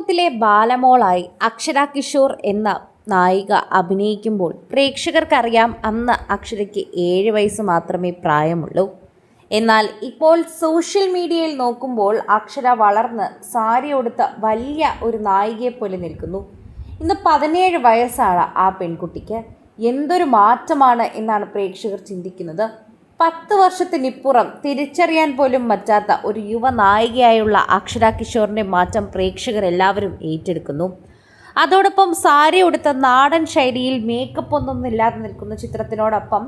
കറുത്തമുത്തിലെ ബാലമോളായി അക്ഷര കിഷോർ എന്ന നായിക അഭിനയിക്കുമ്പോൾ പ്രേക്ഷകർക്കറിയാം അന്ന് അക്ഷരയ്ക്ക് 7 വയസ്സ് മാത്രമേ പ്രായമുള്ളൂ. എന്നാൽ ഇപ്പോൾ സോഷ്യൽ മീഡിയയിൽ നോക്കുമ്പോൾ അക്ഷര വളർന്ന് സാരി ഉടുത്ത വലിയ ഒരു നായികയെപ്പോലെ നിൽക്കുന്നു. ഇന്ന് 17 വയസ്സാണ് ആ പെൺകുട്ടിക്ക്. എന്തൊരു മാറ്റമാണ് എന്നാണ് പ്രേക്ഷകർ ചിന്തിക്കുന്നത്. 10 വർഷത്തിനിപ്പുറം തിരിച്ചറിയാൻ പോലും പറ്റാത്ത ഒരു യുവ നായികയായുള്ള അക്ഷര കിഷോറിൻ്റെ മാറ്റം പ്രേക്ഷകരെല്ലാവരും ഏറ്റെടുക്കുന്നു. അതോടൊപ്പം സാരി ഉടുത്ത നാടൻ ശൈലിയിൽ മേക്കപ്പ് ഒന്നും ഇല്ലാതെ നിൽക്കുന്ന ചിത്രത്തിനോടൊപ്പം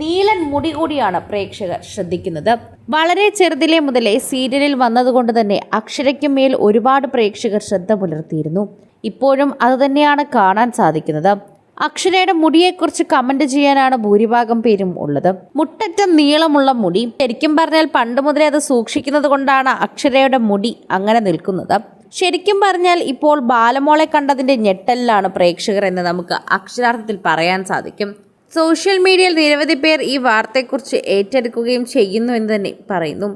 നീലൻ മുടി കൂടിയാണ് പ്രേക്ഷകർ ശ്രദ്ധിക്കുന്നത്. വളരെ ചെറുതിലെ മുതലേ സീരിയലിൽ വന്നതുകൊണ്ട് തന്നെ അക്ഷരയ്ക്ക് മേൽ ഒരുപാട് പ്രേക്ഷകർ ശ്രദ്ധ പുലർത്തിയിരുന്നു. ഇപ്പോഴും അതുതന്നെയാണ് കാണാൻ സാധിക്കുന്നത്. അക്ഷരയുടെ മുടിയെക്കുറിച്ച് കമന്റ് ചെയ്യാനാണ് ഭൂരിഭാഗം പേരും ഉള്ളത്. മുട്ടറ്റം നീളമുള്ള മുടി. ശരിക്കും പറഞ്ഞാൽ പണ്ട് മുതലേ അത് സൂക്ഷിക്കുന്നത് കൊണ്ടാണ് അക്ഷരയുടെ മുടി അങ്ങനെ നിൽക്കുന്നത്. ശരിക്കും പറഞ്ഞാൽ ഇപ്പോൾ ബാലമോളെ കണ്ടതിൻ്റെ ഞെട്ടലിലാണ് പ്രേക്ഷകർ എന്ന് നമുക്ക് അക്ഷരാർത്ഥത്തിൽ പറയാൻ സാധിക്കും. സോഷ്യൽ മീഡിയയിൽ നിരവധി പേർ ഈ വാർത്തയെക്കുറിച്ച് ഏറ്റെടുക്കുകയും ചെയ്യുന്നു എന്ന് തന്നെ പറയുന്നു.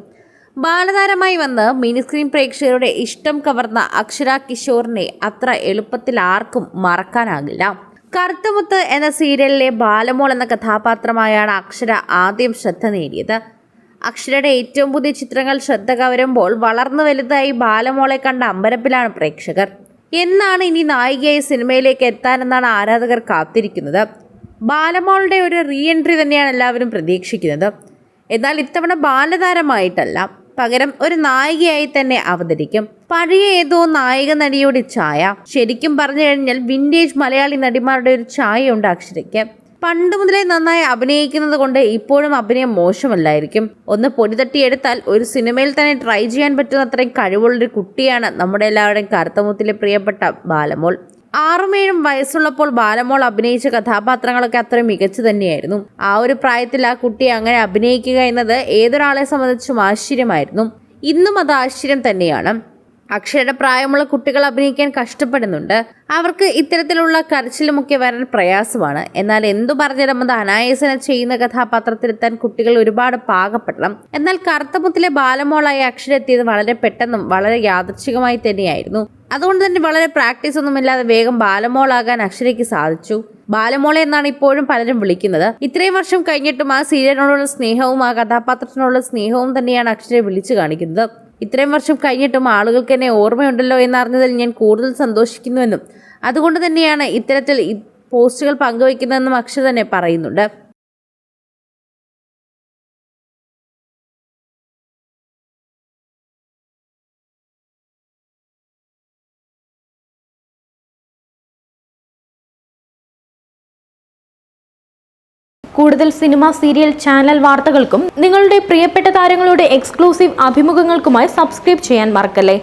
ബാലതാരമായി വന്ന് മിനിസ്ക്രീൻ പ്രേക്ഷകരുടെ ഇഷ്ടം കവർന്ന അക്ഷര കിഷോറിനെ അത്ര എളുപ്പത്തിൽ ആർക്കും മറക്കാനാകില്ല. കറുത്തമുത്ത് എന്ന സീരിയലിലെ ബാലമോൾ എന്ന കഥാപാത്രമായാണ് അക്ഷര ആദ്യം ശ്രദ്ധ നേടിയത്. അക്ഷരയുടെ ഏറ്റവും പുതിയ ചിത്രങ്ങൾ ശ്രദ്ധ കവരുമ്പോൾ വളർന്നു വലുതായി ബാലമോളെ കണ്ട അമ്പരപ്പിലാണ് പ്രേക്ഷകർ. എന്നാണ് ഇനി നായികയായി സിനിമയിലേക്ക് എത്താനെന്നാണ് ആരാധകർ കാത്തിരിക്കുന്നത്. ബാലമോളുടെ ഒരു റീ എൻട്രി തന്നെയാണ് എല്ലാവരും പ്രതീക്ഷിക്കുന്നത്. എന്നാൽ ഇത്തവണ ബാലതാരമായിട്ടല്ല, പകരം ഒരു നായികയായി തന്നെ അവതരിക്കും. പഴയ ഏതോ നായിക നടിയുടെ ഛായ. ശരിക്കും പറഞ്ഞു കഴിഞ്ഞാൽ വിൻറ്റേജ് മലയാളി നടിമാരുടെ ഒരു ഛായയുണ്ട് അക്ഷരയ്ക്ക്. പണ്ട് മുതലേ നന്നായി അഭിനയിക്കുന്നത് കൊണ്ട് ഇപ്പോഴും അഭിനയം മോശമല്ലായിരിക്കും. ഒന്ന് പൊടി തട്ടിയെടുത്താൽ ഒരു സിനിമയിൽ തന്നെ ട്രൈ ചെയ്യാൻ പറ്റുന്ന അത്രയും കഴിവുള്ളൊരു കുട്ടിയാണ് നമ്മുടെ എല്ലാവരുടെയും കറുത്തമുത്തിലെ പ്രിയപ്പെട്ട ബാലമോൾ. 6-7 വയസ്സുള്ളപ്പോൾ ബാലമോൾ അഭിനയിച്ച കഥാപാത്രങ്ങളൊക്കെ അത്രയും മികച്ചു തന്നെയായിരുന്നു. ആ ഒരു പ്രായത്തിൽ ആ കുട്ടിയെ അങ്ങനെ അഭിനയിക്കുക എന്നത് ഏതൊരാളെ സംബന്ധിച്ചും ആശ്ചര്യമായിരുന്നു. ഇന്നും അത് ആശ്ചര്യം തന്നെയാണ്. അക്ഷരയുടെ പ്രായമുള്ള കുട്ടികൾ അഭിനയിക്കാൻ കഷ്ടപ്പെടുന്നുണ്ട്. അവർക്ക് ഇത്തരത്തിലുള്ള കരച്ചിലുമൊക്കെ വരാൻ പ്രയാസമാണ്. എന്നാൽ എന്തു പറഞ്ഞാലും അത് അനായാസന ചെയ്യുന്ന കഥാപാത്രത്തിലെത്താൻ കുട്ടികൾ ഒരുപാട് പാകപ്പെടണം. എന്നാൽ കറുത്തമുത്തിലെ ബാലമോളായി അക്ഷര എത്തിയത് വളരെ പെട്ടെന്നും വളരെ യാദൃച്ഛികമായി തന്നെയായിരുന്നു. അതുകൊണ്ട് തന്നെ വളരെ പ്രാക്ടീസ് ഒന്നുമില്ലാതെ വേഗം ബാലമോളാകാൻ അക്ഷരയ്ക്ക് സാധിച്ചു. ബാലമോളെ എന്നാണ് ഇപ്പോഴും പലരും വിളിക്കുന്നത്. ഇത്രയും വർഷം കഴിഞ്ഞിട്ടും ആ സീരിയലിനോടുള്ള സ്നേഹവും ആ കഥാപാത്രത്തിനോടുള്ള സ്നേഹവും തന്നെയാണ് അക്ഷരയെ വിളിച്ചു കാണിക്കുന്നത്. ഇത്രയും വർഷം കഴിഞ്ഞിട്ടും ആളുകൾക്ക് എന്നെ ഓർമ്മയുണ്ടല്ലോ എന്നറിഞ്ഞതിൽ ഞാൻ കൂടുതൽ സന്തോഷിക്കുന്നുവെന്നും അതുകൊണ്ട് തന്നെയാണ് ഇത്തരത്തിൽ പോസ്റ്റുകൾ പങ്കുവയ്ക്കുന്നതെന്നും അക്ഷര തന്നെ പറയുന്നുണ്ട്. കൂടുതൽ സിനിമ, സീരിയൽ, ചാനൽ വാർത്തകൾക്കും നിങ്ങളുടെ പ്രിയപ്പെട്ട താരങ്ങളുടെ എക്സ്ക്ലൂസീവ് അഭിമുഖങ്ങൾക്കുമായി സബ്സ്ക്രൈബ് ചെയ്യാൻ മറക്കല്ലേ.